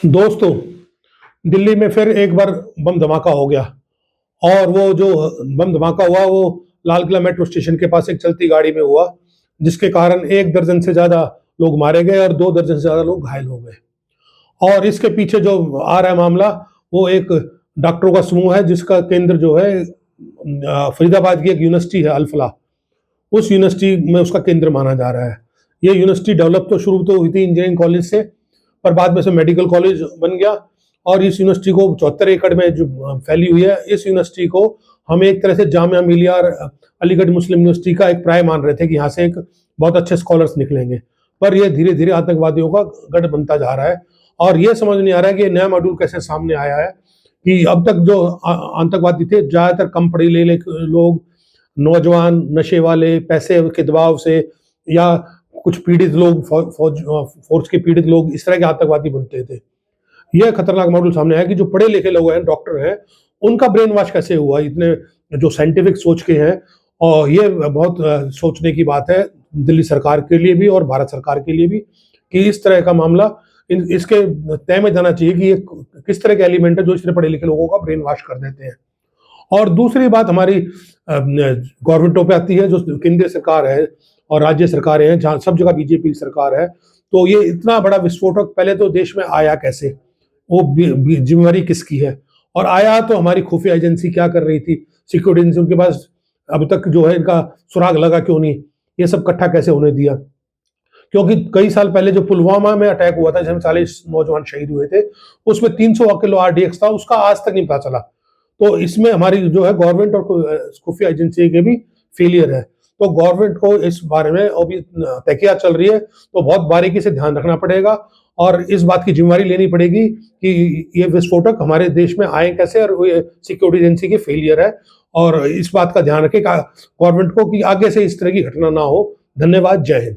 दोस्तों, दिल्ली में फिर एक बार बम धमाका हो गया और वो जो बम धमाका हुआ वो लाल किला मेट्रो स्टेशन के पास एक चलती गाड़ी में हुआ, जिसके कारण 1 दर्जन से ज़्यादा लोग मारे गए और 2 दर्जन से ज़्यादा लोग घायल हो गए। और इसके पीछे जो आ रहा है मामला, वो एक डॉक्टरों का समूह है जिसका केंद्र जो है फरीदाबाद की एक यूनिवर्सिटी है अल-फलाह, उस यूनिवर्सिटी में उसका केंद्र माना जा रहा है। ये यूनिवर्सिटी डेवलप तो शुरू तो हुई थी इंजीनियरिंग कॉलेज से, पर बाद में से मेडिकल कॉलेज बन गया और इस यूनिवर्सिटी को 74 एकड़ में जो फैली हुई है, इस यूनिवर्सिटी को हम एक तरह से जामिया मिलिया और अलीगढ़ मुस्लिम यूनिवर्सिटी का एक प्राय मान रहे थे कि यहाँ से एक बहुत अच्छे स्कॉलर्स निकलेंगे। पर ये धीरे-धीरे आतंकवादियों का गढ़ बनता जा रहा है और ये समझ नहीं आ रहा है कि ये नया मॉड्यूल कैसे सामने आया है कि अब तक जो आतंकवादी थे, ज़्यादातर कम पढ़े-लिखे लोग, नौजवान, नशे वाले, पैसे के दबाव से या कुछ पीड़ित लोग, फ़ोर्स के पीड़ित लोग, इस तरह के आतंकवादी बनते थे। यह खतरनाक मॉडल सामने आया कि जो पढ़े-लिखे लोग हैं, डॉक्टर हैं, उनका ब्रेन वॉश कैसे हुआ? इतने जो साइंटिफिक सोच के हैं और ये बहुत सोचने की बात है दिल्ली सरकार के लिए भी और भारत सरकार के लिए भी कि इस तरह का मामला इसके तय में जाना चाहिए कि ये किस तरह के एलिमेंट है जो इस तरह पढ़े-लिखे लोगों का ब्रेन वॉश कर देते हैं। और दूसरी बात हमारी गवर्नमेंटों पे आती है, जो केंद्रीय सरकार है और राज्य सरकारें हैं, जहाँ सब जगह बीजेपी की सरकार है, तो ये इतना बड़ा विस्फोटक पहले तो देश में आया कैसे? वो जिम्मेवारी किसकी है? और आया तो हमारी खुफिया एजेंसी क्या कर रही थी? सिक्योरिटी एजेंसी उनके पास अब तक जो है इनका सुराग लगा क्यों नहीं? ये सब इकट्ठा कैसे होने दिया? क्योंकि कई साल पहले जो पुलवामा में अटैक हुआ था, जिसमें 40 नौजवान शहीद हुए थे, उसमें 300 किलो आरडीएक्स था, उसका आज तक नहीं पता चला। तो इसमें हमारी जो है गवर्नमेंट और खुफिया एजेंसी के भी फेलियर है। तो गवर्नमेंट को इस बारे में अभी तहकीकात चल रही है, तो बहुत बारीकी से ध्यान रखना पड़ेगा और इस बात की जिम्मेवारी लेनी पड़ेगी कि ये विस्फोटक हमारे देश में आए कैसे और ये सिक्योरिटी एजेंसी की फेलियर है और इस बात का ध्यान रखें गवर्नमेंट को कि आगे से इस तरह की घटना ना हो। धन्यवाद, जय हिंद।